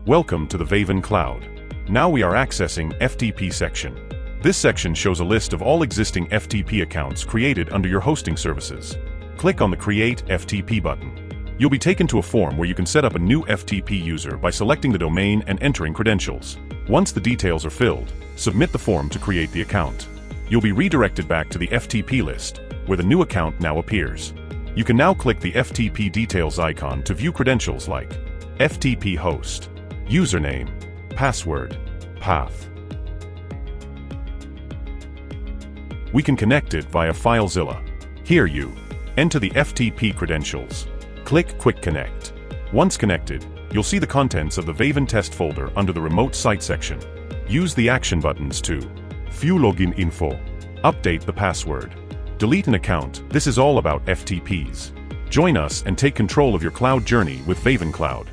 Welcome to the VavenCloud. Now we are accessing FTP section. This section shows a list of all existing FTP accounts created under your hosting services. Click on the Create FTP button. You'll be taken to a form where you can set up a new FTP user by selecting the domain and entering credentials. Once the details are filled, submit the form to create the account. You'll be redirected back to the FTP list, where the new account now appears. You can now click the FTP details icon to view credentials like FTP host, username, password, path. We can connect it via FileZilla. Here you enter the FTP credentials. Click Quick Connect. Once connected, you'll see the contents of the Vaven test folder under the Remote Site section. Use the action buttons to view login info, update the password, delete an account. This is all about FTPs. Join us and take control of your cloud journey with VavenCloud.